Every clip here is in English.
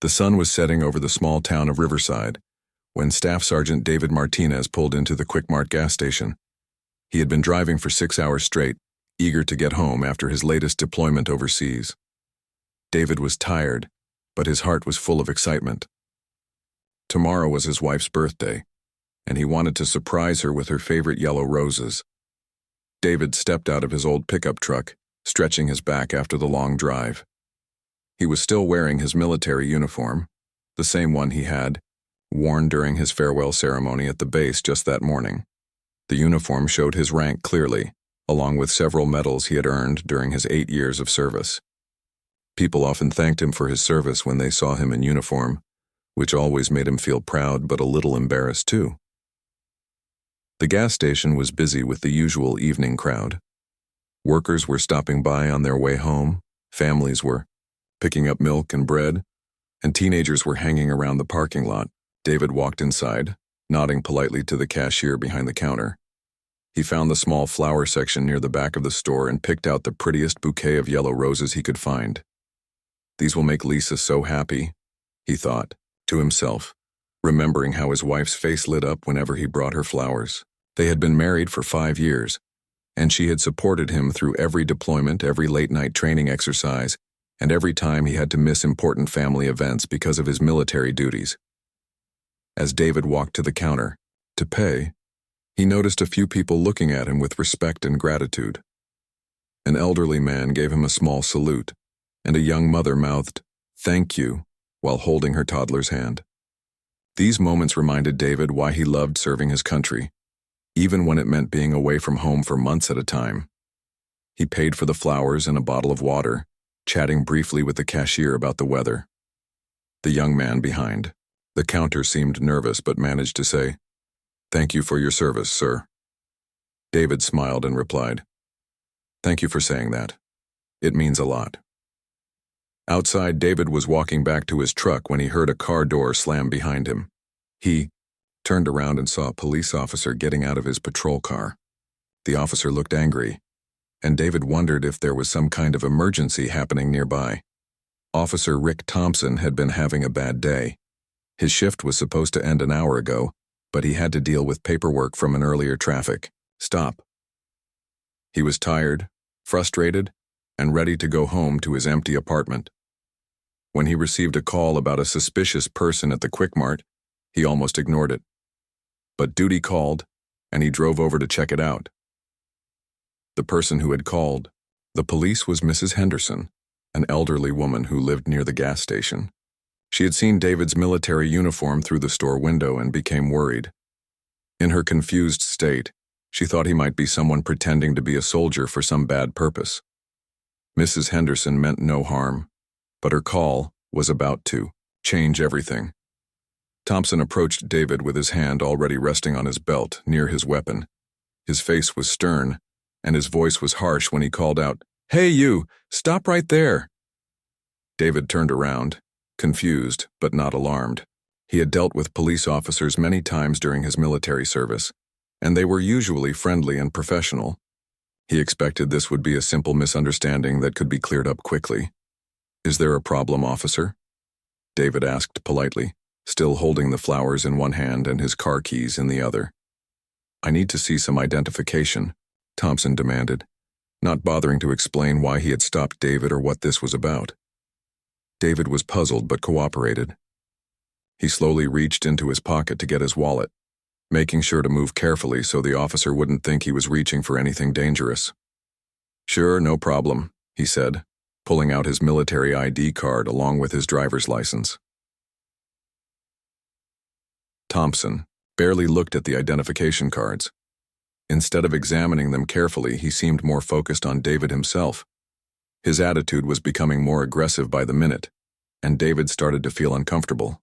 The sun was setting over the small town of Riverside when Staff Sergeant David Martinez pulled into the Quick Mart gas station. He had been driving for 6 hours straight, eager to get home after his latest deployment overseas. David was tired, but his heart was full of excitement. Tomorrow was his wife's birthday, and he wanted to surprise her with her favorite yellow roses. David stepped out of his old pickup truck, stretching his back after the long drive. He was still wearing his military uniform, the same one he had worn during his farewell ceremony at the base just that morning. The uniform showed his rank clearly, along with several medals he had earned during his 8 years of service. People often thanked him for his service when they saw him in uniform, which always made him feel proud but a little embarrassed too. The gas station was busy with the usual evening crowd. Workers were stopping by on their way home, families were picking up milk and bread, and teenagers were hanging around the parking lot. David walked inside, nodding politely to the cashier behind the counter. He found the small flower section near the back of the store and picked out the prettiest bouquet of yellow roses he could find. These will make Lisa so happy, he thought, to himself, remembering how his wife's face lit up whenever he brought her flowers. They had been married for 5 years, and she had supported him through every deployment, every late-night training exercise, and every time he had to miss important family events because of his military duties. As David walked to the counter to pay, he noticed a few people looking at him with respect and gratitude. An elderly man gave him a small salute, and a young mother mouthed, "Thank you," while holding her toddler's hand. These moments reminded David why he loved serving his country, even when it meant being away from home for months at a time. He paid for the flowers and a bottle of water, chatting briefly with the cashier about the weather. The young man behind the counter seemed nervous but managed to say, "Thank you for your service, sir." David smiled and replied, "Thank you for saying that. It means a lot." Outside, David was walking back to his truck when he heard a car door slam behind him. He turned around and saw a police officer getting out of his patrol car. The officer looked angry, and David wondered if there was some kind of emergency happening nearby. Officer Rick Thompson had been having a bad day. His shift was supposed to end an hour ago, but he had to deal with paperwork from an earlier traffic stop. He was tired, frustrated, and ready to go home to his empty apartment. When he received a call about a suspicious person at the Quick Mart, he almost ignored it. But duty called, and he drove over to check it out. The person who had called the police was Mrs. Henderson, an elderly woman who lived near the gas station. She had seen David's military uniform through the store window and became worried. In her confused state, she thought he might be someone pretending to be a soldier for some bad purpose. Mrs. Henderson meant no harm, but her call was about to change everything. Thompson approached David with his hand already resting on his belt near his weapon. His face was stern, and his voice was harsh when he called out, "Hey you, stop right there!" David turned around, confused but not alarmed. He had dealt with police officers many times during his military service, and they were usually friendly and professional. He expected this would be a simple misunderstanding that could be cleared up quickly. "Is there a problem, officer?" David asked politely, still holding the flowers in one hand and his car keys in the other. "I need to see some identification," Thompson demanded, not bothering to explain why he had stopped David or what this was about. David was puzzled but cooperated. He slowly reached into his pocket to get his wallet, making sure to move carefully so the officer wouldn't think he was reaching for anything dangerous. "Sure, no problem," he said, pulling out his military ID card along with his driver's license. Thompson barely looked at the identification cards. Instead of examining them carefully, he seemed more focused on David himself. His attitude was becoming more aggressive by the minute, and David started to feel uncomfortable.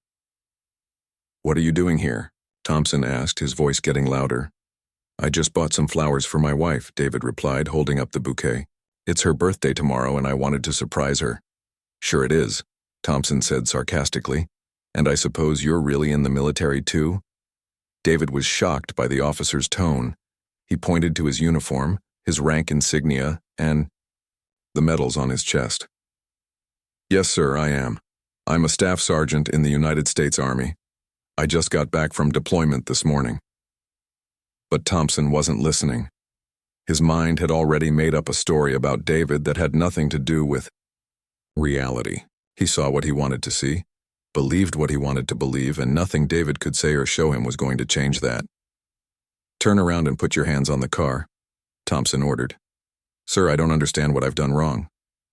"What are you doing here?" Thompson asked, his voice getting louder. "I just bought some flowers for my wife," David replied, holding up the bouquet. "It's her birthday tomorrow, and I wanted to surprise her." "Sure it is," Thompson said sarcastically. "And I suppose you're really in the military too?" David was shocked by the officer's tone. He pointed to his uniform, his rank insignia, and the medals on his chest. "Yes, sir, I am." I'm a staff sergeant in the United States Army. I just got back from deployment this morning. But Thompson wasn't listening. His mind had already made up a story about David that had nothing to do with reality. He saw what he wanted to see, believed what he wanted to believe, and nothing David could say or show him was going to change that. "Turn around and put your hands on the car," Thompson ordered. "Sir, I don't understand what I've done wrong,"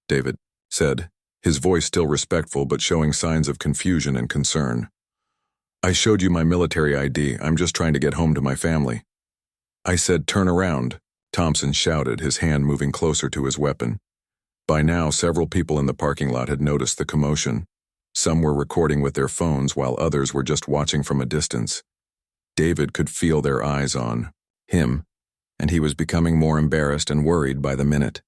David said, his voice still respectful but showing signs of confusion and concern. "I showed you my military ID. I'm just trying to get home to my family." "I said turn around," Thompson shouted, his hand moving closer to his weapon. By now, several people in the parking lot had noticed the commotion. Some were recording with their phones while others were just watching from a distance. David could feel their eyes on him, and he was becoming more embarrassed and worried by the minute.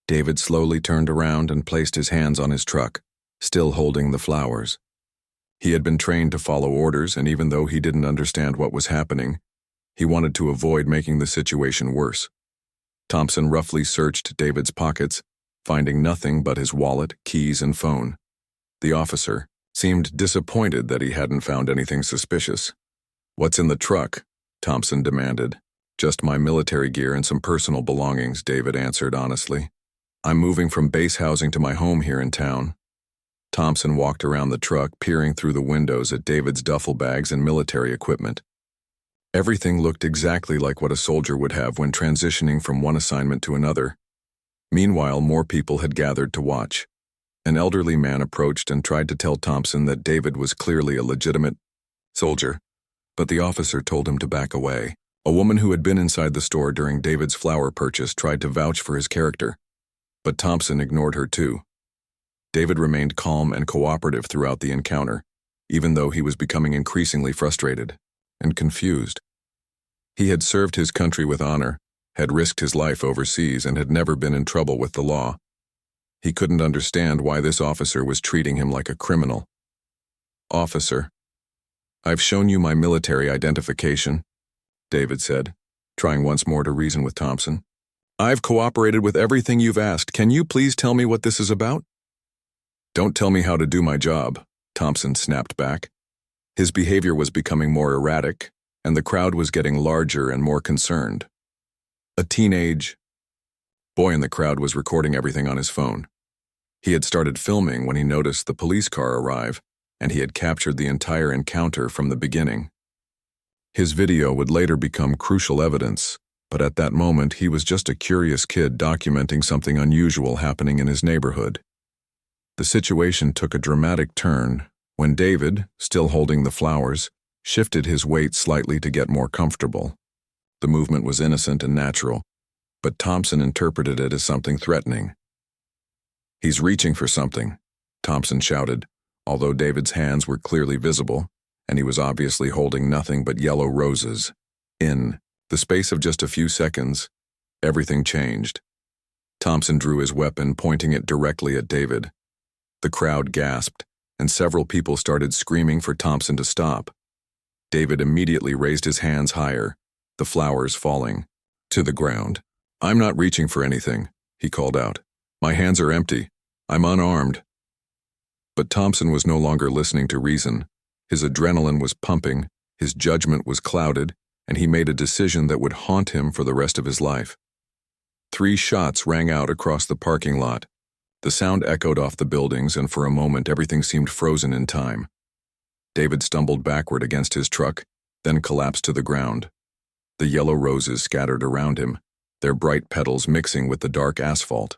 David slowly turned around and placed his hands on his truck, still holding the flowers. He had been trained to follow orders, and even though he didn't understand what was happening, he wanted to avoid making the situation worse. Thompson roughly searched David's pockets, finding nothing but his wallet, keys, and phone. The officer seemed disappointed that he hadn't found anything suspicious. "What's in the truck?" Thompson demanded. "Just my military gear and some personal belongings," David answered honestly. "I'm moving from base housing to my home here in town." Thompson walked around the truck, peering through the windows at David's duffel bags and military equipment. Everything looked exactly like what a soldier would have when transitioning from one assignment to another. Meanwhile, more people had gathered to watch. An elderly man approached and tried to tell Thompson that David was clearly a legitimate soldier, but the officer told him to back away. A woman who had been inside the store during David's flower purchase tried to vouch for his character, but Thompson ignored her too. David remained calm and cooperative throughout the encounter, even though he was becoming increasingly frustrated and confused. He had served his country with honor, had risked his life overseas, and had never been in trouble with the law. He couldn't understand why this officer was treating him like a criminal. "Officer, I've shown you my military identification," David said, trying once more to reason with Thompson. "I've cooperated with everything you've asked. Can you please tell me what this is about?" "Don't tell me how to do my job," Thompson snapped back. His behavior was becoming more erratic, and the crowd was getting larger and more concerned. A teenage boy in the crowd was recording everything on his phone. He had started filming when he noticed the police car arrive, and he had captured the entire encounter from the beginning. His video would later become crucial evidence, but at that moment he was just a curious kid documenting something unusual happening in his neighborhood. The situation took a dramatic turn when David, still holding the flowers, shifted his weight slightly to get more comfortable. The movement was innocent and natural, but Thompson interpreted it as something threatening. "He's reaching for something," Thompson shouted, although David's hands were clearly visible, and he was obviously holding nothing but yellow roses. In the space of just a few seconds, everything changed. Thompson drew his weapon, pointing it directly at David. The crowd gasped, and several people started screaming for Thompson to stop. David immediately raised his hands higher, the flowers falling to the ground. "I'm not reaching for anything," he called out. "My hands are empty. I'm unarmed." But Thompson was no longer listening to reason. His adrenaline was pumping, his judgment was clouded, and he made a decision that would haunt him for the rest of his life. 3 shots rang out across the parking lot. The sound echoed off the buildings, and for a moment everything seemed frozen in time. David stumbled backward against his truck, then collapsed to the ground. The yellow roses scattered around him, their bright petals mixing with the dark asphalt.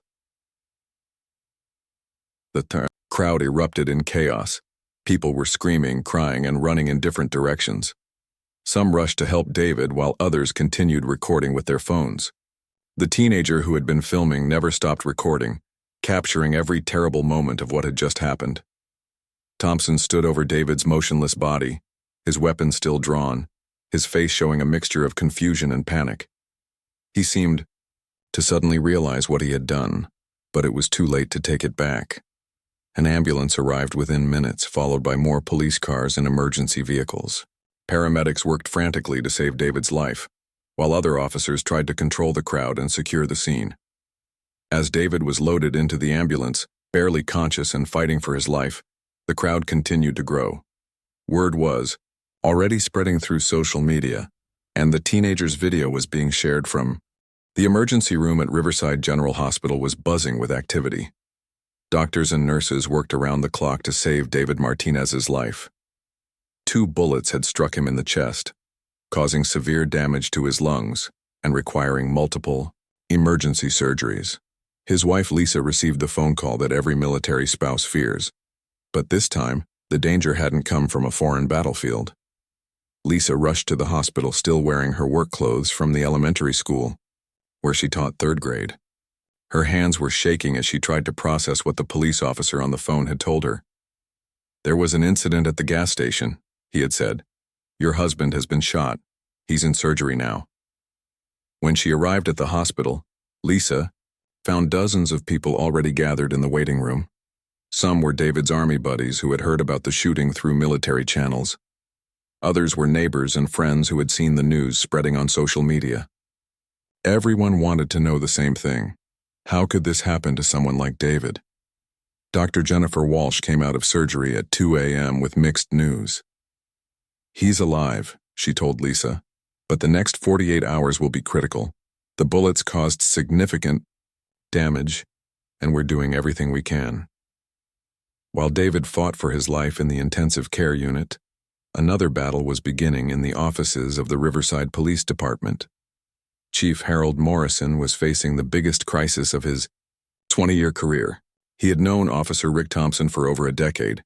The crowd erupted in chaos. People were screaming, crying, and running in different directions. Some rushed to help David while others continued recording with their phones. The teenager who had been filming never stopped recording, capturing every terrible moment of what had just happened. Thompson stood over David's motionless body, his weapon still drawn, his face showing a mixture of confusion and panic. He seemed to suddenly realize what he had done, but it was too late to take it back. An ambulance arrived within minutes, followed by more police cars and emergency vehicles. Paramedics worked frantically to save David's life, while other officers tried to control the crowd and secure the scene. As David was loaded into the ambulance, barely conscious and fighting for his life, The crowd continued to grow. Word was already spreading through social media, and the teenager's video was being shared from the emergency room at Riverside General Hospital was buzzing with activity. Doctors and nurses worked around the clock to save David Martinez's life. 2 bullets had struck him in the chest, causing severe damage to his lungs and requiring multiple emergency surgeries. His wife Lisa received the phone call that every military spouse fears. But this time, the danger hadn't come from a foreign battlefield. Lisa rushed to the hospital still wearing her work clothes from the elementary school, where she taught 3rd grade. Her hands were shaking as she tried to process what the police officer on the phone had told her. "There was an incident at the gas station," he had said. "Your husband has been shot. He's in surgery now." When she arrived at the hospital, Lisa found dozens of people already gathered in the waiting room. Some were David's army buddies who had heard about the shooting through military channels. Others were neighbors and friends who had seen the news spreading on social media. Everyone wanted to know the same thing. How could this happen to someone like David? Dr. Jennifer Walsh came out of surgery at 2 a.m. with mixed news. "He's alive," she told Lisa, "but the next 48 hours will be critical. The bullets caused significant damage, and we're doing everything we can." While David fought for his life in the intensive care unit, another battle was beginning in the offices of the Riverside Police Department. Chief Harold Morrison was facing the biggest crisis of his 20-year career. He had known Officer Rick Thompson for over a decade,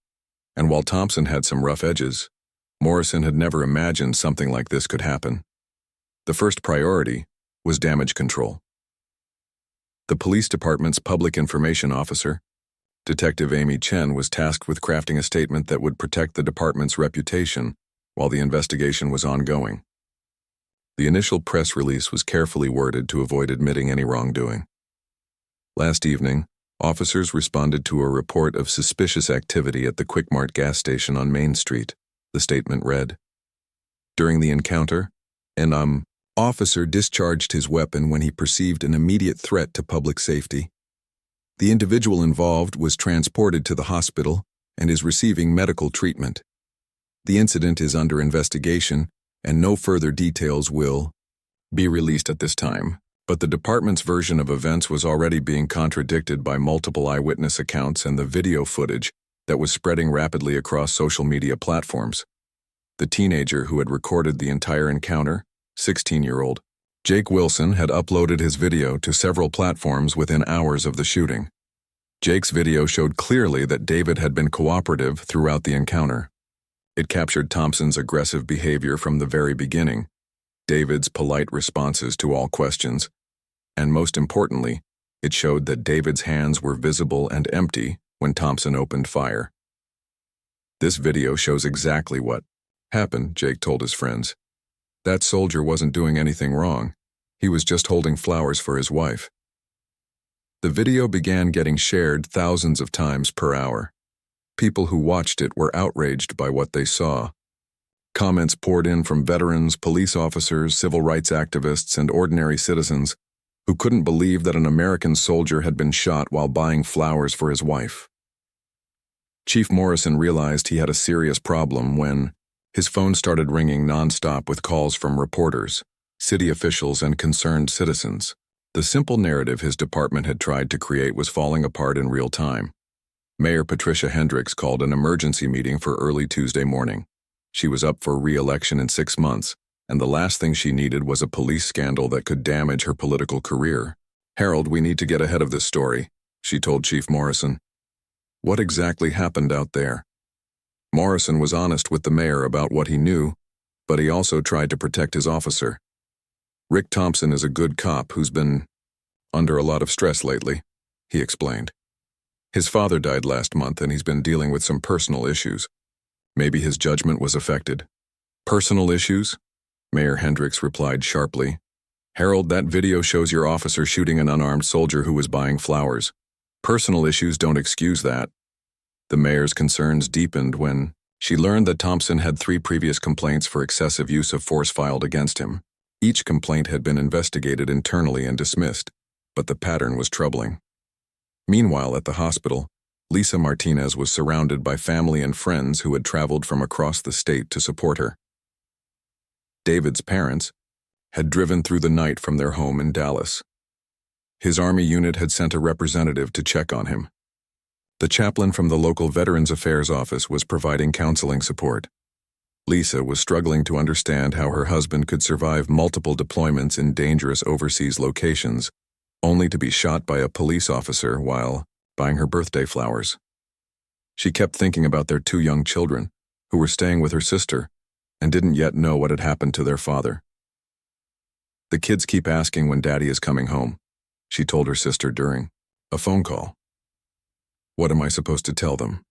and while Thompson had some rough edges, Morrison had never imagined something like this could happen. The first priority was damage control. The police department's public information officer, Detective Amy Chen, was tasked with crafting a statement that would protect the department's reputation while the investigation was ongoing. The initial press release was carefully worded to avoid admitting any wrongdoing. Last evening, officers responded to a report of suspicious activity at the Quick Mart gas station on Main Street, the statement read. During the encounter, an officer discharged his weapon when he perceived an immediate threat to public safety. The individual involved was transported to the hospital and is receiving medical treatment. The incident is under investigation, and no further details will be released at this time, but the department's version of events was already being contradicted by multiple eyewitness accounts and the video footage that was spreading rapidly across social media platforms. The teenager who had recorded the entire encounter, 16-year-old Jake Wilson, had uploaded his video to several platforms within hours of the shooting. Jake's video showed clearly that David had been cooperative throughout the encounter. It captured Thompson's aggressive behavior from the very beginning, David's polite responses to all questions, and most importantly, it showed that David's hands were visible and empty when Thompson opened fire. "This video shows exactly what happened," Jake told his friends. "That soldier wasn't doing anything wrong. He was just holding flowers for his wife." The video began getting shared thousands of times per hour. People who watched it were outraged by what they saw. Comments poured in from veterans, police officers, civil rights activists, and ordinary citizens who couldn't believe that an American soldier had been shot while buying flowers for his wife. Chief Morrison realized he had a serious problem when his phone started ringing nonstop with calls from reporters, city officials, and concerned citizens. The simple narrative his department had tried to create was falling apart in real time. Mayor Patricia Hendricks called an emergency meeting for early Tuesday morning. She was up for re-election in 6 months, and the last thing she needed was a police scandal that could damage her political career. "Harold, we need to get ahead of this story," she told Chief Morrison. "What exactly happened out there?" Morrison was honest with the mayor about what he knew, but he also tried to protect his officer. "Rick Thompson is a good cop who's been under a lot of stress lately," he explained. "His father died last month and he's been dealing with some personal issues. Maybe his judgment was affected." "Personal issues?" Mayor Hendricks replied sharply. "Harold, that video shows your officer shooting an unarmed soldier who was buying flowers. Personal issues don't excuse that." The mayor's concerns deepened when she learned that Thompson had 3 previous complaints for excessive use of force filed against him. Each complaint had been investigated internally and dismissed, but the pattern was troubling. Meanwhile, at the hospital, Lisa Martinez was surrounded by family and friends who had traveled from across the state to support her. David's parents had driven through the night from their home in Dallas. His Army unit had sent a representative to check on him. The chaplain from the local Veterans Affairs office was providing counseling support. Lisa was struggling to understand how her husband could survive multiple deployments in dangerous overseas locations, only to be shot by a police officer while buying her birthday flowers. She kept thinking about their 2 young children, who were staying with her sister, and didn't yet know what had happened to their father. "The kids keep asking when Daddy is coming home," she told her sister during a phone call. "What am I supposed to tell them?"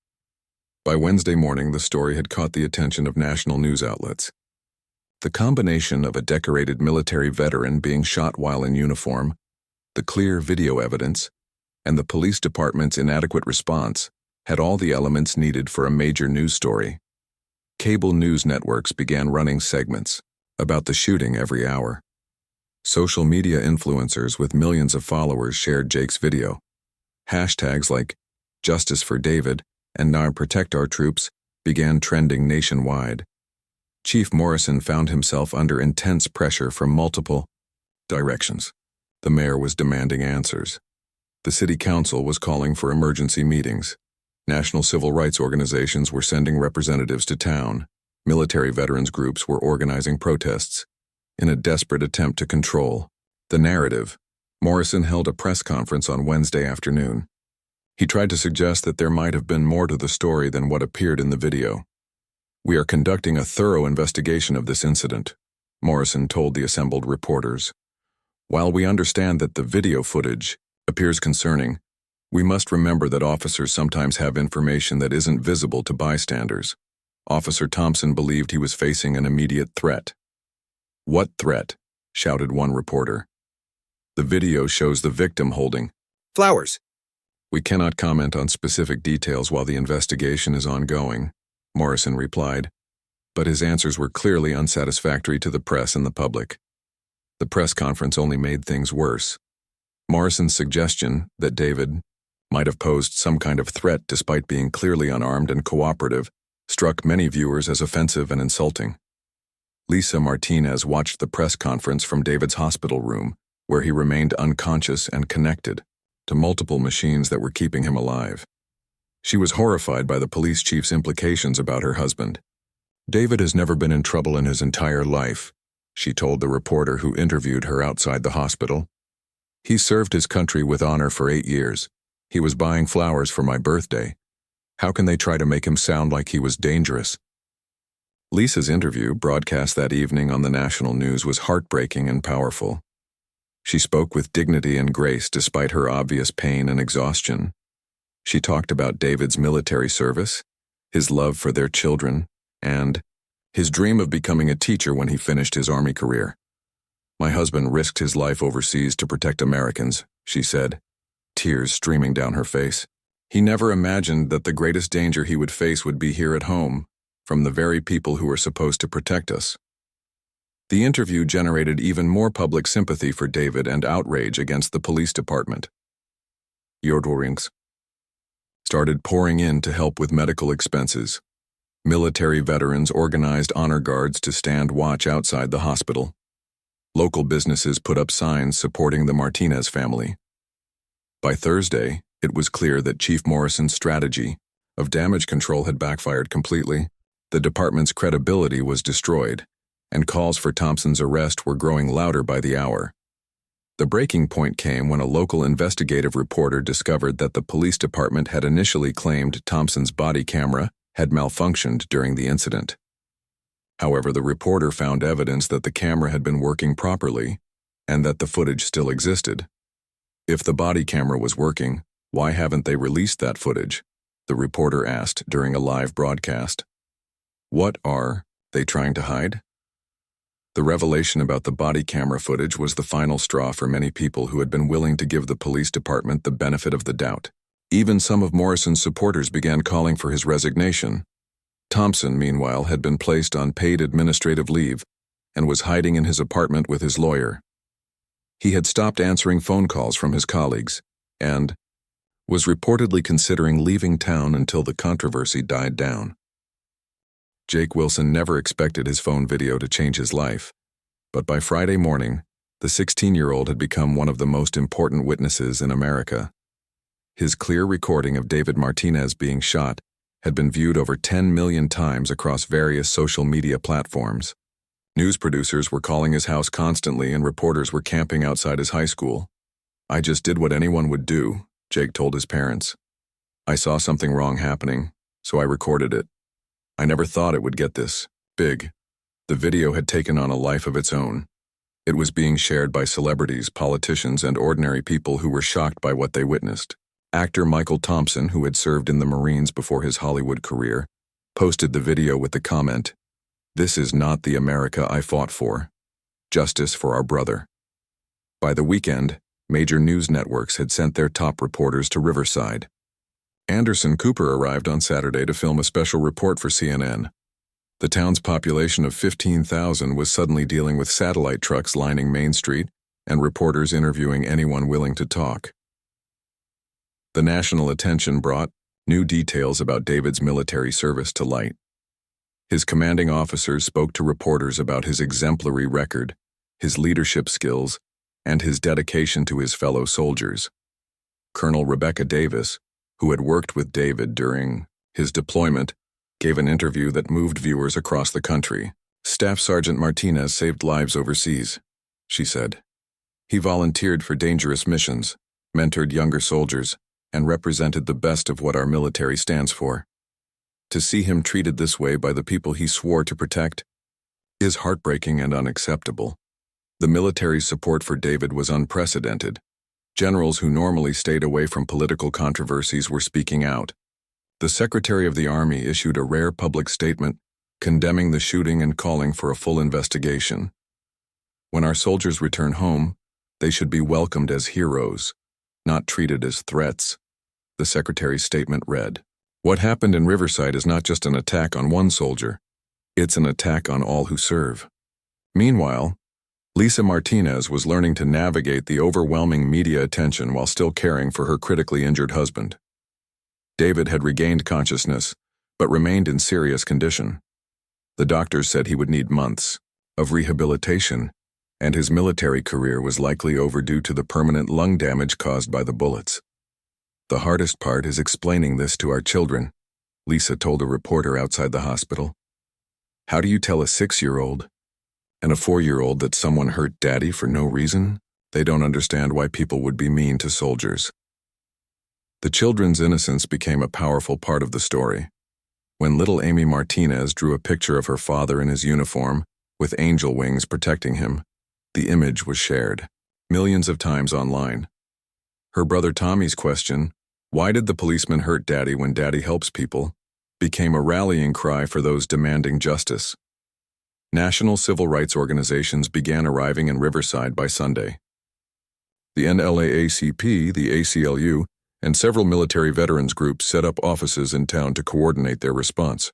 By Wednesday morning, the story had caught the attention of national news outlets. The combination of a decorated military veteran being shot while in uniform, the clear video evidence, and the police department's inadequate response had all the elements needed for a major news story. Cable news networks began running segments about the shooting every hour. Social media influencers with millions of followers shared Jake's video. Hashtags like "Justice for David" and "Now Protect Our Troops" began trending nationwide. Chief Morrison found himself under intense pressure from multiple directions. The mayor was demanding answers. The city council was calling for emergency meetings. National civil rights organizations were sending representatives to town. Military veterans groups were organizing protests. In a desperate attempt to control the narrative, Morrison held a press conference on Wednesday afternoon. He tried to suggest that there might have been more to the story than what appeared in the video. "We are conducting a thorough investigation of this incident," Morrison told the assembled reporters. "While we understand that the video footage appears concerning, we must remember that officers sometimes have information that isn't visible to bystanders. Officer Thompson believed he was facing an immediate threat." "What threat?" shouted one reporter. "The video shows the victim holding flowers." "We cannot comment on specific details while the investigation is ongoing," Morrison replied, but his answers were clearly unsatisfactory to the press and the public. The press conference only made things worse. Morrison's suggestion that David might have posed some kind of threat despite being clearly unarmed and cooperative struck many viewers as offensive and insulting. Lisa Martinez watched the press conference from David's hospital room, where he remained unconscious and connected to multiple machines that were keeping him alive. She was horrified by the police chief's implications about her husband. "David has never been in trouble in his entire life," she told the reporter who interviewed her outside the hospital. "He served his country with honor for 8 years. He was buying flowers for my birthday. How can they try to make him sound like he was dangerous?" Lisa's interview, broadcast that evening on the national news, was heartbreaking and powerful. She spoke with dignity and grace despite her obvious pain and exhaustion. She talked about David's military service, his love for their children, and his dream of becoming a teacher when he finished his Army career. "My husband risked his life overseas to protect Americans," she said, tears streaming down her face. "He never imagined that the greatest danger he would face would be here at home, from the very people who are supposed to protect us." The interview generated even more public sympathy for David and outrage against the police department. Jordorings started pouring in to help with medical expenses. Military veterans organized honor guards to stand watch outside the hospital. Local businesses put up signs supporting the Martinez family. By Thursday, it was clear that Chief Morrison's strategy of damage control had backfired completely. The department's credibility was destroyed, and calls for Thompson's arrest were growing louder by the hour. The breaking point came when a local investigative reporter discovered that the police department had initially claimed Thompson's body camera had malfunctioned during the incident. However, the reporter found evidence that the camera had been working properly and that the footage still existed. "If the body camera was working, why haven't they released that footage?" the reporter asked during a live broadcast. "What are they trying to hide?" The revelation about the body camera footage was the final straw for many people who had been willing to give the police department the benefit of the doubt. Even some of Morrison's supporters began calling for his resignation. Thompson, meanwhile, had been placed on paid administrative leave and was hiding in his apartment with his lawyer. He had stopped answering phone calls from his colleagues and was reportedly considering leaving town until the controversy died down. Jake Wilson never expected his phone video to change his life, but by Friday morning, the 16-year-old had become one of the most important witnesses in America. His clear recording of David Martinez being shot had been viewed over 10 million times across various social media platforms. News producers were calling his house constantly and reporters were camping outside his high school. "I just did what anyone would do," Jake told his parents. "I saw something wrong happening, so I recorded it. I never thought it would get this big." The video had taken on a life of its own. It was being shared by celebrities, politicians, and ordinary people who were shocked by what they witnessed. Actor Michael Thompson, who had served in the Marines before his Hollywood career, posted the video with the comment, "This is not the America I fought for. Justice for our brother." By the weekend, major news networks had sent their top reporters to Riverside. Anderson Cooper arrived on Saturday to film a special report for CNN. The town's population of 15,000 was suddenly dealing with satellite trucks lining Main Street and reporters interviewing anyone willing to talk. The national attention brought new details about David's military service to light. His commanding officers spoke to reporters about his exemplary record, his leadership skills, and his dedication to his fellow soldiers. Colonel Rebecca Davis, who had worked with David during his deployment, gave an interview that moved viewers across the country. "Staff Sergeant Martinez saved lives overseas," she said. "He volunteered for dangerous missions, mentored younger soldiers, and represented the best of what our military stands for. To see him treated this way by the people he swore to protect is heartbreaking and unacceptable." The military's support for David was unprecedented. Generals who normally stayed away from political controversies were speaking out. The Secretary of the Army issued a rare public statement condemning the shooting and calling for a full investigation. "When our soldiers return home, they should be welcomed as heroes, not treated as threats," the Secretary's statement read. "What happened in Riverside is not just an attack on one soldier, it's an attack on all who serve." Meanwhile, Lisa Martinez was learning to navigate the overwhelming media attention while still caring for her critically injured husband. David had regained consciousness, but remained in serious condition. The doctors said he would need months of rehabilitation, and his military career was likely overdue to the permanent lung damage caused by the bullets. "The hardest part is explaining this to our children," Lisa told a reporter outside the hospital. "How do you tell a 6-year-old and a 4-year-old that someone hurt Daddy for no reason? They don't understand why people would be mean to soldiers." The children's innocence became a powerful part of the story. When little Amy Martinez drew a picture of her father in his uniform, with angel wings protecting him, the image was shared millions of times online. Her brother Tommy's question, "Why did the policeman hurt Daddy when Daddy helps people?" became a rallying cry for those demanding justice. National civil rights organizations began arriving in Riverside by Sunday. The NLAACP, the ACLU, and several military veterans groups set up offices in town to coordinate their response.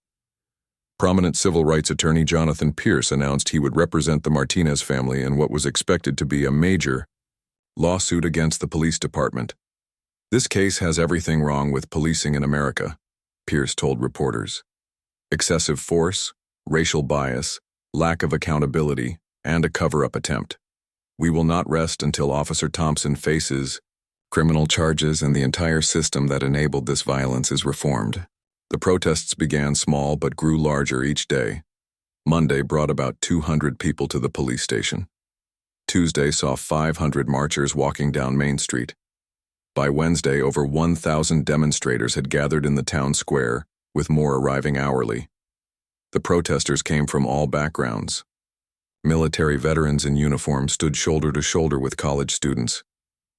Prominent civil rights attorney Jonathan Pierce announced he would represent the Martinez family in what was expected to be a major lawsuit against the police department. "This case has everything wrong with policing in America," Pierce told reporters. "Excessive force, racial bias, lack of accountability, and a cover-up attempt. We will not rest until Officer Thompson faces criminal charges and the entire system that enabled this violence is reformed." The protests began small but grew larger each day. Monday brought about 200 people to the police station. Tuesday saw 500 marchers walking down Main Street. By Wednesday, over 1,000 demonstrators had gathered in the town square, with more arriving hourly. The protesters came from all backgrounds. Military veterans in uniform stood shoulder to shoulder with college students.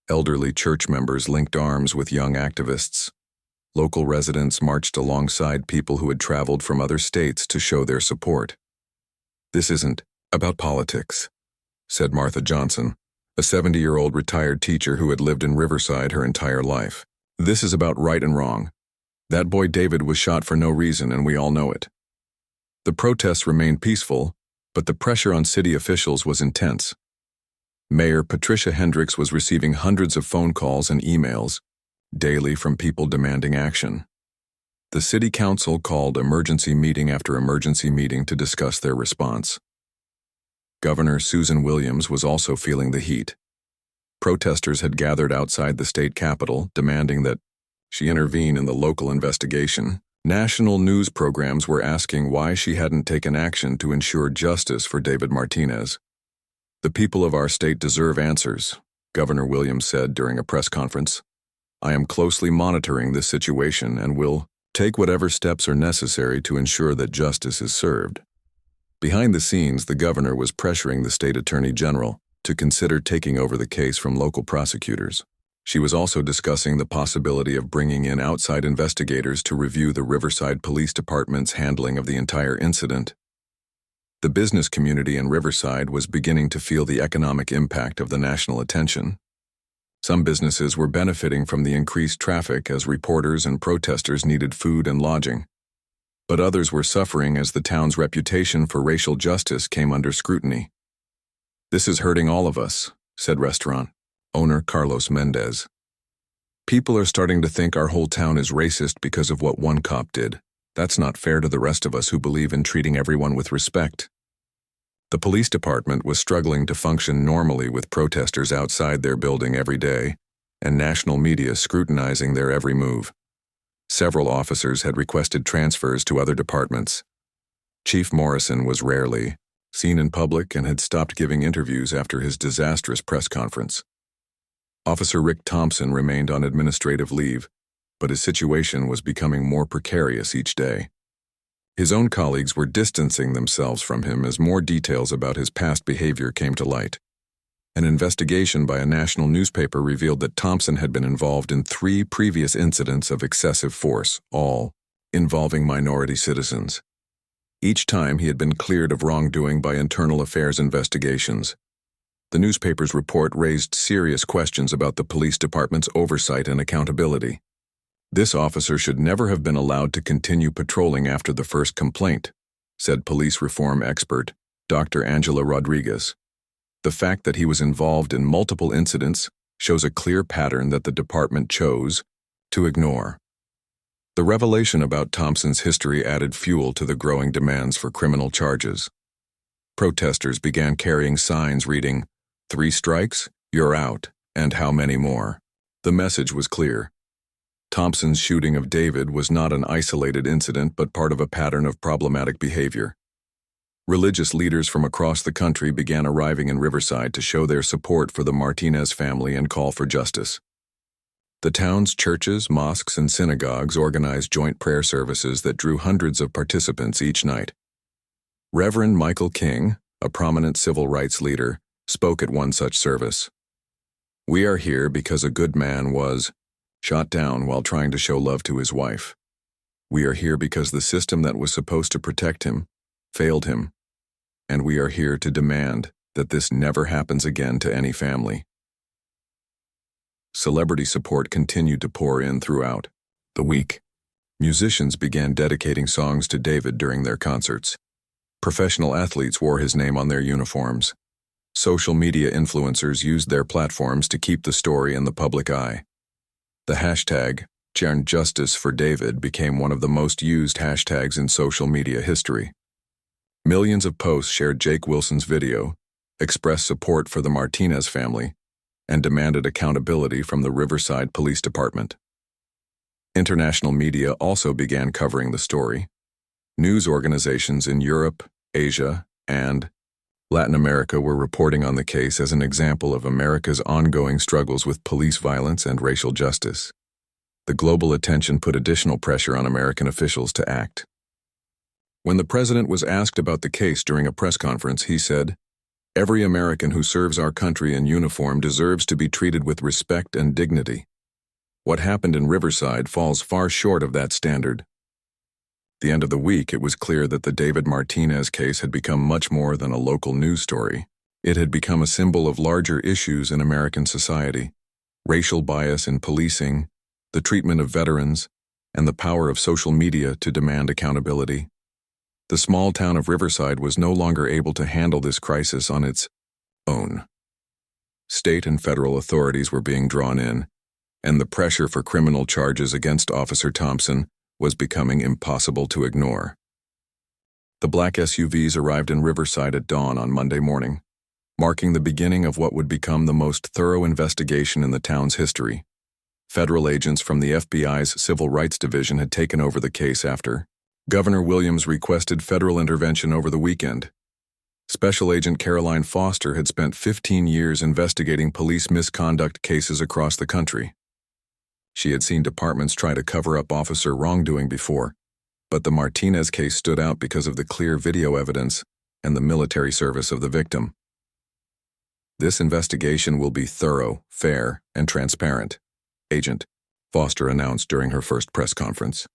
Elderly church members linked arms with young activists. Local residents marched alongside people who had traveled from other states to show their support. "This isn't about politics," said Martha Johnson, a 70-year-old retired teacher who had lived in Riverside her entire life. "This is about right and wrong. That boy David was shot for no reason, and we all know it." The protests remained peaceful, but the pressure on city officials was intense. Mayor Patricia Hendricks was receiving hundreds of phone calls and emails, daily from people demanding action. The city council called emergency meeting after emergency meeting to discuss their response. Governor Susan Williams was also feeling the heat. Protesters had gathered outside the state capitol, demanding that she intervene in the local investigation. National news programs were asking why she hadn't taken action to ensure justice for David Martinez. "The people of our state deserve answers," Governor Williams said during a press conference. "I am closely monitoring this situation and will take whatever steps are necessary to ensure that justice is served." Behind the scenes, the governor was pressuring the state attorney general to consider taking over the case from local prosecutors. She was also discussing the possibility of bringing in outside investigators to review the Riverside Police Department's handling of the entire incident. The business community in Riverside was beginning to feel the economic impact of the national attention. Some businesses were benefiting from the increased traffic as reporters and protesters needed food and lodging. But others were suffering as the town's reputation for racial justice came under scrutiny. "This is hurting all of us," said restaurant owner Carlos Mendez. "People are starting to think our whole town is racist because of what one cop did. That's not fair to the rest of us who believe in treating everyone with respect." The police department was struggling to function normally with protesters outside their building every day and national media scrutinizing their every move. Several officers had requested transfers to other departments. Chief Morrison was rarely seen in public and had stopped giving interviews after his disastrous press conference. Officer Rick Thompson remained on administrative leave, but his situation was becoming more precarious each day. His own colleagues were distancing themselves from him as more details about his past behavior came to light. An investigation by a national newspaper revealed that Thompson had been involved in 3 previous incidents of excessive force, all involving minority citizens. Each time he had been cleared of wrongdoing by internal affairs investigations. The newspaper's report raised serious questions about the police department's oversight and accountability. "This officer should never have been allowed to continue patrolling after the first complaint," said police reform expert Dr. Angela Rodriguez. "The fact that he was involved in multiple incidents shows a clear pattern that the department chose to ignore." The revelation about Thompson's history added fuel to the growing demands for criminal charges. Protesters began carrying signs reading, "3 strikes, you're out, and how many more?" The message was clear. Thompson's shooting of David was not an isolated incident but part of a pattern of problematic behavior. Religious leaders from across the country began arriving in Riverside to show their support for the Martinez family and call for justice. The town's churches, mosques, and synagogues organized joint prayer services that drew hundreds of participants each night. Reverend Michael King, a prominent civil rights leader, spoke at one such service. "We are here because a good man was shot down while trying to show love to his wife. We are here because the system that was supposed to protect him failed him. And we are here to demand that this never happens again to any family." Celebrity support continued to pour in throughout the week. Musicians began dedicating songs to David during their concerts. Professional athletes wore his name on their uniforms. Social media influencers used their platforms to keep the story in the public eye. The hashtag #JusticeForDavid became one of the most used hashtags in social media history. Millions of posts shared Jake Wilson's video, expressed support for the Martinez family, and demanded accountability from the Riverside Police Department. International media also began covering the story. News organizations in Europe, Asia, and Latin America were reporting on the case as an example of America's ongoing struggles with police violence and racial justice. The global attention put additional pressure on American officials to act. When the president was asked about the case during a press conference, he said, "Every American who serves our country in uniform deserves to be treated with respect and dignity. What happened in Riverside falls far short of that standard." At the end of the week, it was clear that the David Martinez case had become much more than a local news story. It had become a symbol of larger issues in American society: racial bias in policing, the treatment of veterans, and the power of social media to demand accountability. The small town of Riverside was no longer able to handle this crisis on its own. State and federal authorities were being drawn in, and the pressure for criminal charges against Officer Thompson was becoming impossible to ignore. The black SUVs arrived in Riverside at dawn on Monday morning, marking the beginning of what would become the most thorough investigation in the town's history. Federal agents from the FBI's Civil Rights Division had taken over the case after Governor Williams requested federal intervention over the weekend. Special Agent Caroline Foster had spent 15 years investigating police misconduct cases across the country. She had seen departments try to cover up officer wrongdoing before, but the Martinez case stood out because of the clear video evidence and the military service of the victim. This investigation will be thorough, fair, and transparent, Agent Foster announced during her first press conference.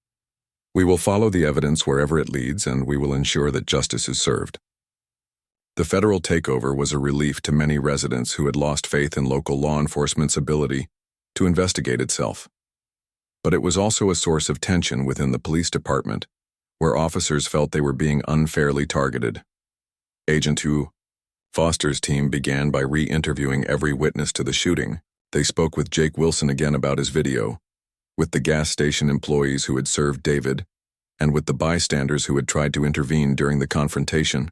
We will follow the evidence wherever it leads, and we will ensure that justice is served. The federal takeover was a relief to many residents who had lost faith in local law enforcement's ability to investigate itself. But it was also a source of tension within the police department, where officers felt they were being unfairly targeted. Agent Foster's team began by re-interviewing every witness to the shooting. They spoke with Jake Wilson again about his video, with the gas station employees who had served David, and with the bystanders who had tried to intervene during the confrontation.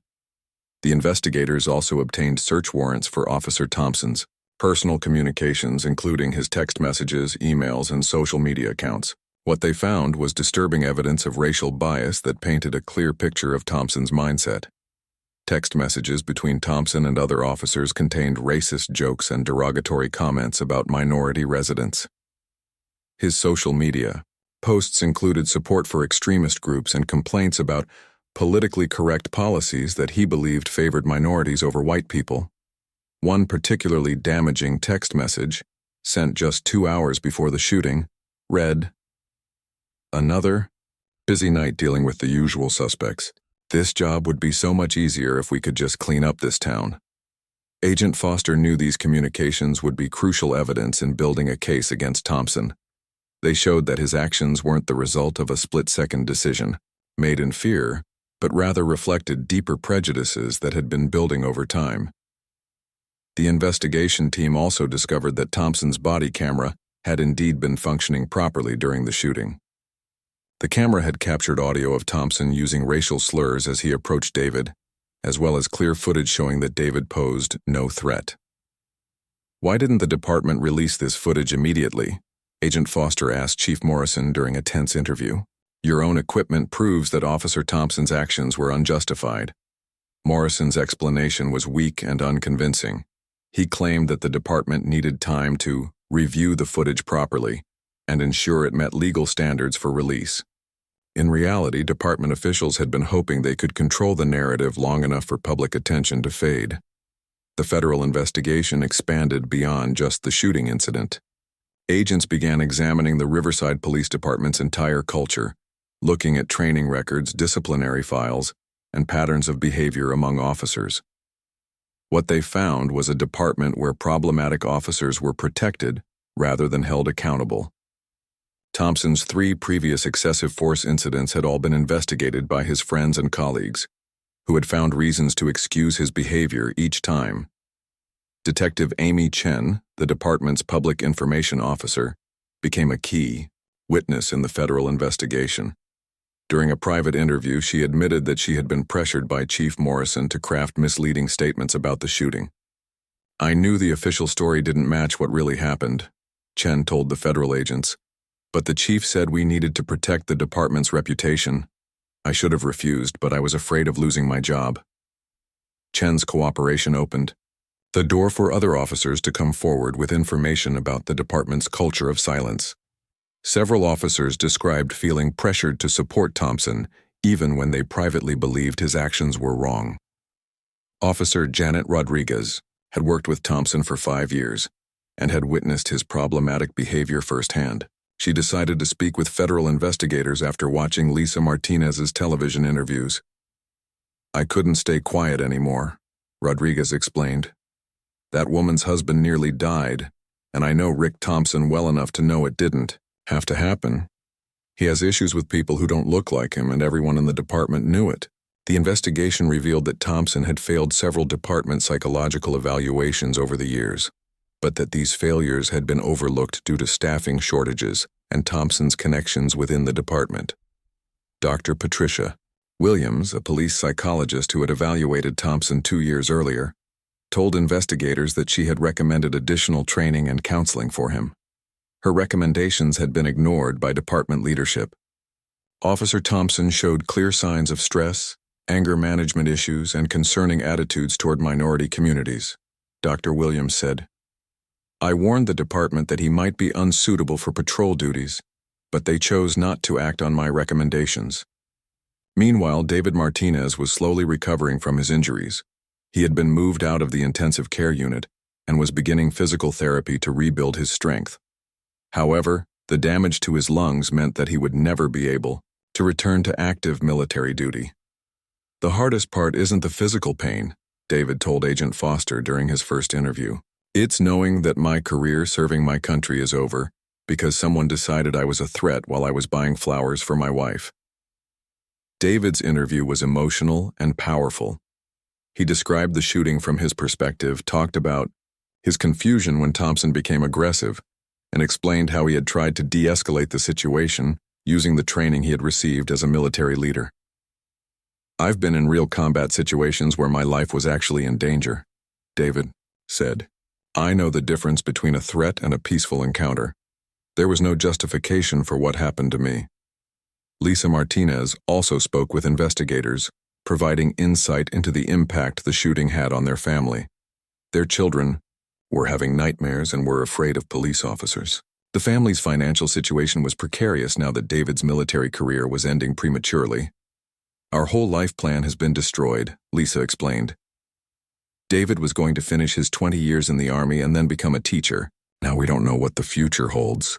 The investigators also obtained search warrants for Officer Thompson's personal communications, including his text messages, emails, and social media accounts. What they found was disturbing evidence of racial bias that painted a clear picture of Thompson's mindset. Text messages between Thompson and other officers contained racist jokes and derogatory comments about minority residents. His social media posts included support for extremist groups and complaints about politically correct policies that he believed favored minorities over white people. One particularly damaging text message, sent just 2 hours before the shooting, read, "Another busy night dealing with the usual suspects. This job would be so much easier if we could just clean up this town." Agent Foster knew these communications would be crucial evidence in building a case against Thompson. They showed that his actions weren't the result of a split-second decision, made in fear, but rather reflected deeper prejudices that had been building over time. The investigation team also discovered that Thompson's body camera had indeed been functioning properly during the shooting. The camera had captured audio of Thompson using racial slurs as he approached David, as well as clear footage showing that David posed no threat. Why didn't the department release this footage immediately? Agent Foster asked Chief Morrison during a tense interview. Your own equipment proves that Officer Thompson's actions were unjustified. Morrison's explanation was weak and unconvincing. He claimed that the department needed time to review the footage properly and ensure it met legal standards for release. In reality, department officials had been hoping they could control the narrative long enough for public attention to fade. The federal investigation expanded beyond just the shooting incident. Agents began examining the Riverside Police Department's entire culture, looking at training records, disciplinary files, and patterns of behavior among officers. What they found was a department where problematic officers were protected rather than held accountable. Thompson's 3 previous excessive force incidents had all been investigated by his friends and colleagues, who had found reasons to excuse his behavior each time. Detective Amy Chen, the department's public information officer, became a key witness in the federal investigation. During a private interview, she admitted that she had been pressured by Chief Morrison to craft misleading statements about the shooting. "I knew the official story didn't match what really happened," Chen told the federal agents, "but the chief said we needed to protect the department's reputation. I should have refused, but I was afraid of losing my job." Chen's cooperation opened the door for other officers to come forward with information about the department's culture of silence. Several officers described feeling pressured to support Thompson, even when they privately believed his actions were wrong. Officer Janet Rodriguez had worked with Thompson for 5 years and had witnessed his problematic behavior firsthand. She decided to speak with federal investigators after watching Lisa Martinez's television interviews. "I couldn't stay quiet anymore," Rodriguez explained. "That woman's husband nearly died, and I know Rick Thompson well enough to know it didn't have to happen. He has issues with people who don't look like him, and everyone in the department knew it." The investigation revealed that Thompson had failed several department psychological evaluations over the years. but that these failures had been overlooked due to staffing shortages and Thompson's connections within the department. Dr. Patricia Williams, a police psychologist who had evaluated Thompson 2 years earlier, told investigators that she had recommended additional training and counseling for him. Her recommendations had been ignored by department leadership. Officer Thompson showed clear signs of stress, anger management issues, and concerning attitudes toward minority communities, Dr. Williams said. I warned the department that he might be unsuitable for patrol duties, but they chose not to act on my recommendations. Meanwhile, David Martinez was slowly recovering from his injuries. He had been moved out of the intensive care unit and was beginning physical therapy to rebuild his strength. However, the damage to his lungs meant that he would never be able to return to active military duty. The hardest part isn't the physical pain, David told Agent Foster during his first interview. It's knowing that my career serving my country is over because someone decided I was a threat while I was buying flowers for my wife. David's interview was emotional and powerful. He described the shooting from his perspective, talked about his confusion when Thompson became aggressive, and explained how he had tried to de-escalate the situation using the training he had received as a military leader. I've been in real combat situations where my life was actually in danger, David said. I know the difference between a threat and a peaceful encounter. There was no justification for what happened to me. Lisa Martinez also spoke with investigators, providing insight into the impact the shooting had on their family. Their children were having nightmares and were afraid of police officers. The family's financial situation was precarious now that David's military career was ending prematurely. Our whole life plan has been destroyed, Lisa explained. David was going to finish his 20 years in the Army and then become a teacher. Now we don't know what the future holds.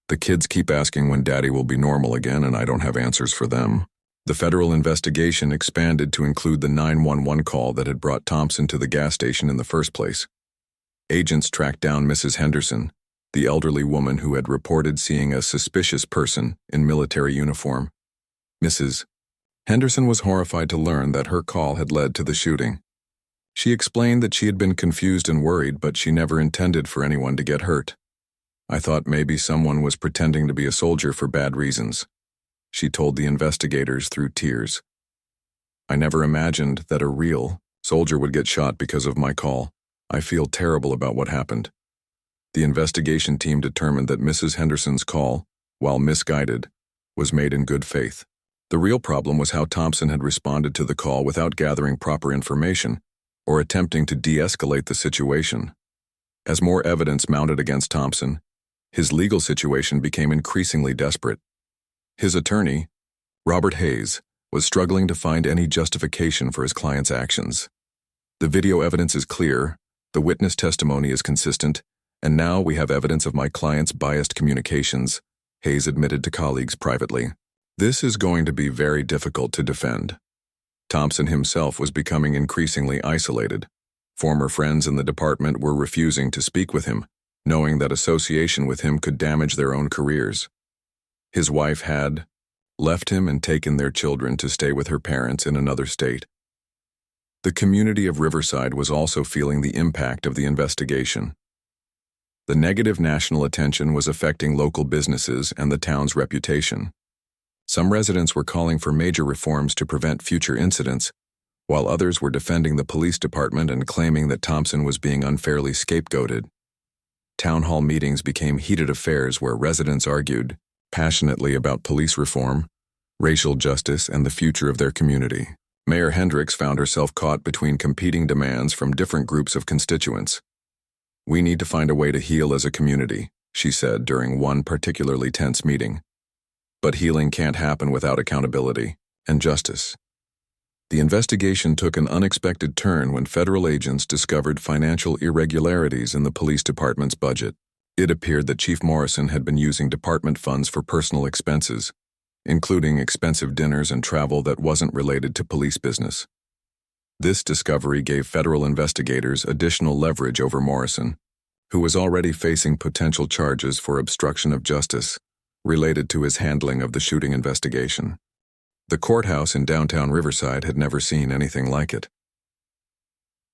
The kids keep asking when Daddy will be normal again, and I don't have answers for them. The federal investigation expanded to include the 911 call that had brought Thompson to the gas station in the first place. Agents tracked down Mrs. Henderson, the elderly woman who had reported seeing a suspicious person in military uniform. Mrs. Henderson was horrified to learn that her call had led to the shooting. She explained that she had been confused and worried, but she never intended for anyone to get hurt. I thought maybe someone was pretending to be a soldier for bad reasons, she told the investigators through tears. I never imagined that a real soldier would get shot because of my call. I feel terrible about what happened. The investigation team determined that Mrs. Henderson's call, while misguided, was made in good faith. The real problem was how Thompson had responded to the call without gathering proper information or attempting to de-escalate the situation. As more evidence mounted against Thompson, his legal situation became increasingly desperate. His attorney, Robert Hayes, was struggling to find any justification for his client's actions. The video evidence is clear, the witness testimony is consistent, and now we have evidence of my client's biased communications, Hayes admitted to colleagues privately. This is going to be very difficult to defend. Thompson himself was becoming increasingly isolated. Former friends in the department were refusing to speak with him, knowing that association with him could damage their own careers. His wife had left him and taken their children to stay with her parents in another state. The community of Riverside was also feeling the impact of the investigation. The negative national attention was affecting local businesses and the town's reputation. Some residents were calling for major reforms to prevent future incidents, while others were defending the police department and claiming that Thompson was being unfairly scapegoated. Town hall meetings became heated affairs where residents argued passionately about police reform, racial justice, and the future of their community. Mayor Hendricks found herself caught between competing demands from different groups of constituents. We need to find a way to heal as a community, she said during one particularly tense meeting. But healing can't happen without accountability and justice. The investigation took an unexpected turn when federal agents discovered financial irregularities in the police department's budget. It appeared that Chief Morrison had been using department funds for personal expenses, including expensive dinners and travel that wasn't related to police business. This discovery gave federal investigators additional leverage over Morrison, who was already facing potential charges for obstruction of justice related to his handling of the shooting investigation. The courthouse in downtown Riverside had never seen anything like it.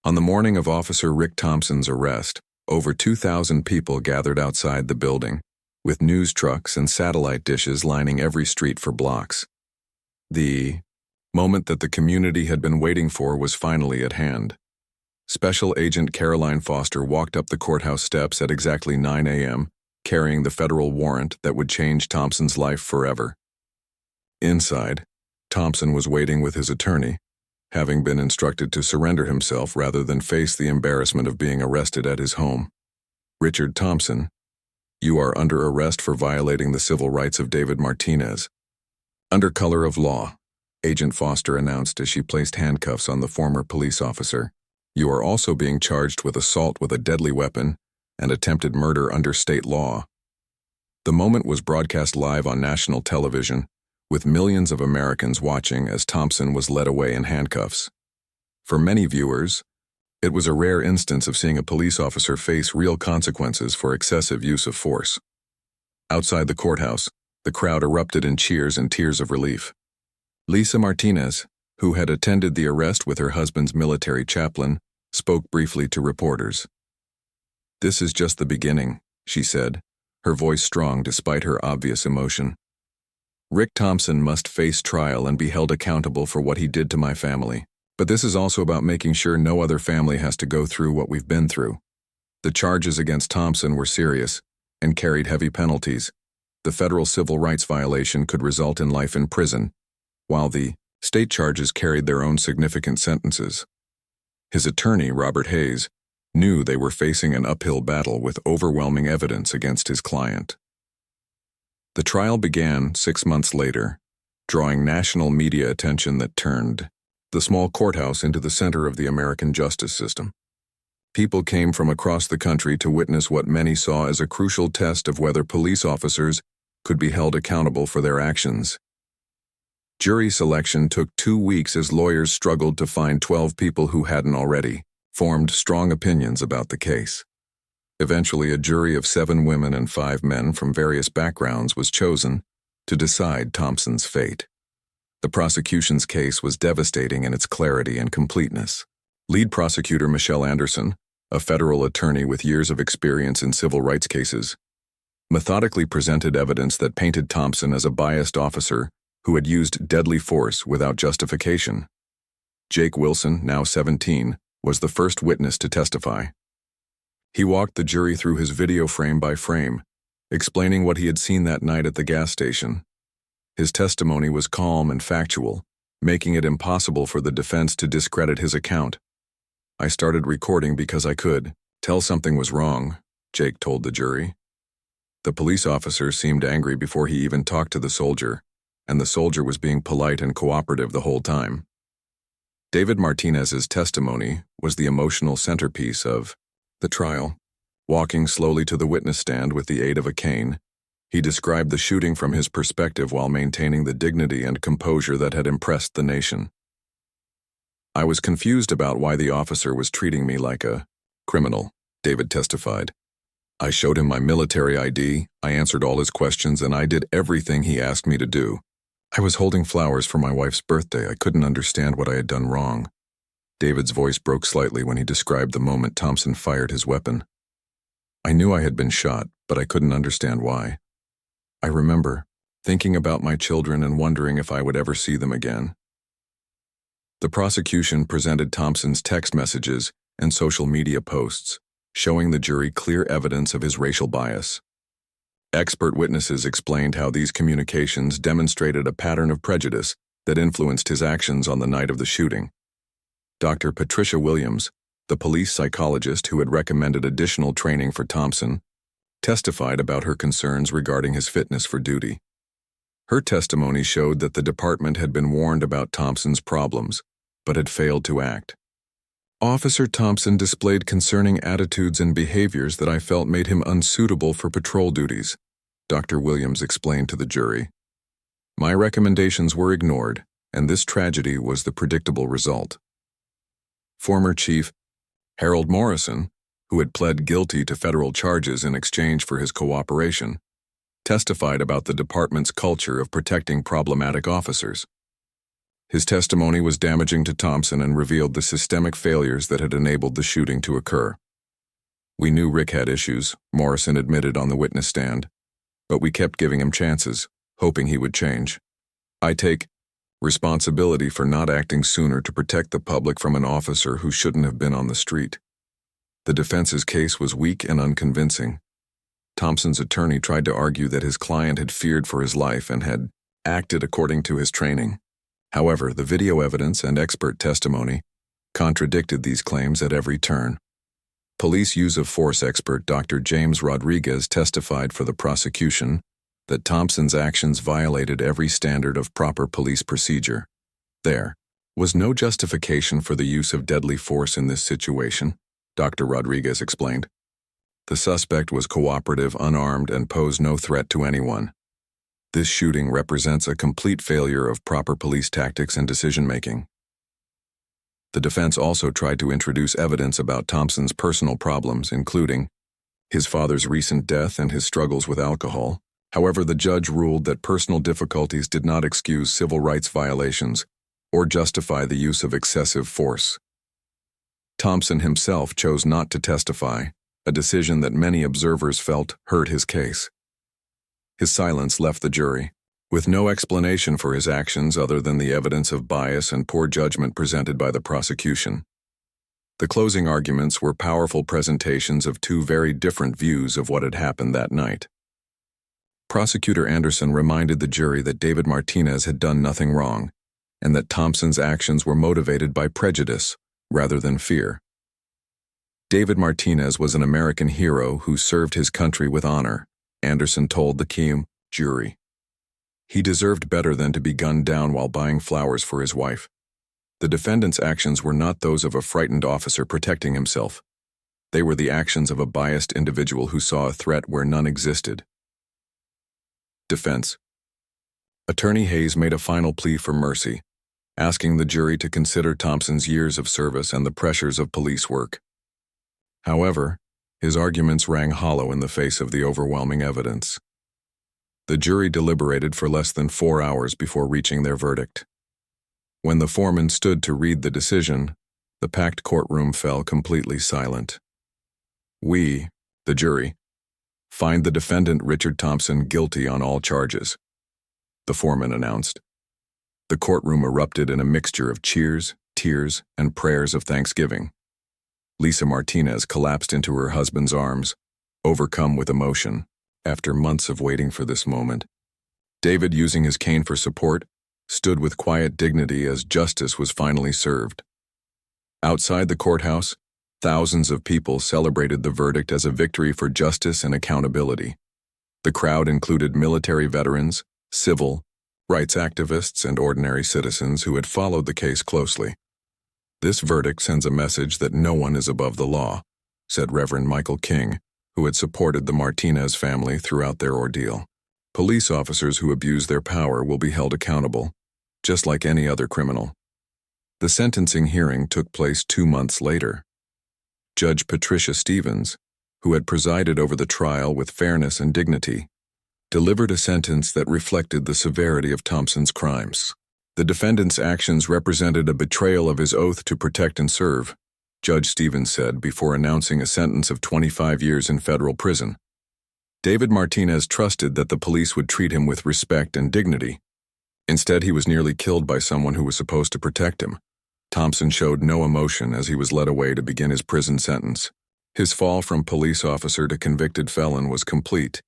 On the morning of Officer Rick Thompson's arrest, Over 2,000 people gathered outside the building, with news trucks and satellite dishes lining every street for blocks. The moment that the community had been waiting for was finally at hand. Special Agent Caroline Foster walked up the courthouse steps at exactly 9 a.m., carrying the federal warrant that would change Thompson's life forever. Inside, Thompson was waiting with his attorney, having been instructed to surrender himself rather than face the embarrassment of being arrested at his home. "Richard Thompson, you are under arrest for violating the civil rights of David Martinez." "Under color of law," Agent Foster announced as she placed handcuffs on the former police officer. "You are also being charged with assault with a deadly weapon and attempted murder under state law." The moment was broadcast live on national television, with millions of Americans watching as Thompson was led away in handcuffs. For many viewers, it was a rare instance of seeing a police officer face real consequences for excessive use of force. Outside the courthouse, the crowd erupted in cheers and tears of relief. Lisa Martinez, who had attended the arrest with her husband's military chaplain, spoke briefly to reporters. "This is just the beginning," she said, her voice strong despite her obvious emotion. "Rick Thompson must face trial and be held accountable for what he did to my family. But this is also about making sure no other family has to go through what we've been through." The charges against Thompson were serious and carried heavy penalties. The federal civil rights violation could result in life in prison, while the state charges carried their own significant sentences. His attorney, Robert Hayes, knew they were facing an uphill battle with overwhelming evidence against his client. The trial began 6 months later, drawing national media attention that turned the small courthouse into the center of the American justice system. People came from across the country to witness what many saw as a crucial test of whether police officers could be held accountable for their actions. Jury selection took 2 weeks as lawyers struggled to find 12 people who hadn't already formed strong opinions about the case. Eventually, a jury of 7 women and 5 men from various backgrounds was chosen to decide Thompson's fate. The prosecution's case was devastating in its clarity and completeness. Lead prosecutor Michelle Anderson, a federal attorney with years of experience in civil rights cases, methodically presented evidence that painted Thompson as a biased officer who had used deadly force without justification. Jake Wilson, now 17, was the first witness to testify. He walked the jury through his video frame by frame, explaining what he had seen that night at the gas station. His testimony was calm and factual, making it impossible for the defense to discredit his account. "I started recording because I could tell something was wrong," Jake told the jury. The police officer seemed angry before he even talked to the soldier, and the soldier was being polite and cooperative the whole time. David Martinez's testimony was the emotional centerpiece of the trial. Walking slowly to the witness stand with the aid of a cane, he described the shooting from his perspective while maintaining the dignity and composure that had impressed the nation. "I was confused about why the officer was treating me like a criminal," David testified. "I showed him my military ID, I answered all his questions, and I did everything he asked me to do. I was holding flowers for my wife's birthday. I couldn't understand what I had done wrong." David's voice broke slightly when he described the moment Thompson fired his weapon. "I knew I had been shot, but I couldn't understand why. I remember thinking about my children and wondering if I would ever see them again." The prosecution presented Thompson's text messages and social media posts, showing the jury clear evidence of his racial bias. Expert witnesses explained how these communications demonstrated a pattern of prejudice that influenced his actions on the night of the shooting. Dr. Patricia Williams, the police psychologist who had recommended additional training for Thompson, testified about her concerns regarding his fitness for duty. Her testimony showed that the department had been warned about Thompson's problems, but had failed to act. "Officer Thompson displayed concerning attitudes and behaviors that I felt made him unsuitable for patrol duties," Dr. Williams explained to the jury. "My recommendations were ignored, and this tragedy was the predictable result." Former Chief Harold Morrison, who had pled guilty to federal charges in exchange for his cooperation, testified about the department's culture of protecting problematic officers. His testimony was damaging to Thompson and revealed the systemic failures that had enabled the shooting to occur. We knew Rick had issues, Morrison admitted on the witness stand, but we kept giving him chances, hoping he would change. I take responsibility for not acting sooner to protect the public from an officer who shouldn't have been on the street. The defense's case was weak and unconvincing. Thompson's attorney tried to argue that his client had feared for his life and had acted according to his training. However, the video evidence and expert testimony contradicted these claims at every turn. Police use of force expert Dr. James Rodriguez testified for the prosecution that Thompson's actions violated every standard of proper police procedure. There was no justification for the use of deadly force in this situation, Dr. Rodriguez explained. The suspect was cooperative, unarmed, and posed no threat to anyone. This shooting represents a complete failure of proper police tactics and decision-making. The defense also tried to introduce evidence about Thompson's personal problems, including his father's recent death and his struggles with alcohol. However, the judge ruled that personal difficulties did not excuse civil rights violations or justify the use of excessive force. Thompson himself chose not to testify, a decision that many observers felt hurt his case. His silence left the jury with no explanation for his actions other than the evidence of bias and poor judgment presented by the prosecution. The closing arguments were powerful presentations of two very different views of what had happened that night. Prosecutor Anderson reminded the jury that David Martinez had done nothing wrong, and that Thompson's actions were motivated by prejudice rather than fear. David Martinez was an American hero who served his country with honor, Anderson told the Keam jury. He deserved better than to be gunned down while buying flowers for his wife. The defendant's actions were not those of a frightened officer protecting himself. They were the actions of a biased individual who saw a threat where none existed. Defense. Attorney Hayes made a final plea for mercy, asking the jury to consider Thompson's years of service and the pressures of police work. However, his arguments rang hollow in the face of the overwhelming evidence. The jury deliberated for less than 4 hours before reaching their verdict. When the foreman stood to read the decision, the packed courtroom fell completely silent. We, the jury, find the defendant Richard Thompson guilty on all charges, the foreman announced. The courtroom erupted in a mixture of cheers, tears, and prayers of thanksgiving. Lisa Martinez collapsed into her husband's arms, overcome with emotion, after months of waiting for this moment. David, using his cane for support, stood with quiet dignity as justice was finally served. Outside the courthouse, thousands of people celebrated the verdict as a victory for justice and accountability. The crowd included military veterans, civil rights activists, and ordinary citizens who had followed the case closely. This verdict sends a message that no one is above the law, said Reverend Michael King, who had supported the Martinez family throughout their ordeal. Police officers who abuse their power will be held accountable, just like any other criminal. The sentencing hearing took place 2 months later. Judge Patricia Stevens, who had presided over the trial with fairness and dignity, delivered a sentence that reflected the severity of Thompson's crimes. The defendant's actions represented a betrayal of his oath to protect and serve, Judge Stevens said before announcing a sentence of 25 years in federal prison. David Martinez trusted that the police would treat him with respect and dignity. Instead, he was nearly killed by someone who was supposed to protect him. Thompson showed no emotion as he was led away to begin his prison sentence. His fall from police officer to convicted felon was complete,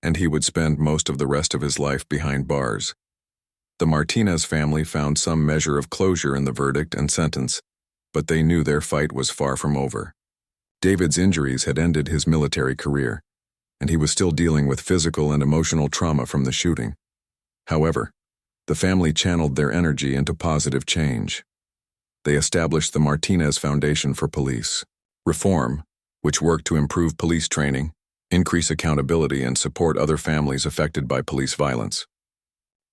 and he would spend most of the rest of his life behind bars. The Martinez family found some measure of closure in the verdict and sentence, but they knew their fight was far from over. David's injuries had ended his military career, and he was still dealing with physical and emotional trauma from the shooting. However, the family channeled their energy into positive change. They established the Martinez Foundation for Police Reform, which worked to improve police training, increase accountability, and support other families affected by police violence.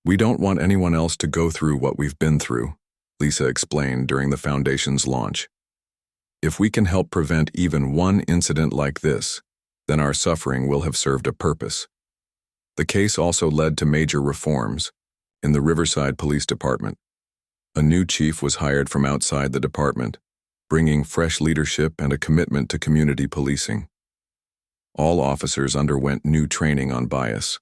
"We don't want anyone else to go through what we've been through," Lisa explained during the foundation's launch. "If we can help prevent even one incident like this, then our suffering will have served a purpose." The case also led to major reforms in the Riverside Police Department. A new chief was hired from outside the department, bringing fresh leadership and a commitment to community policing. All officers underwent new training on bias.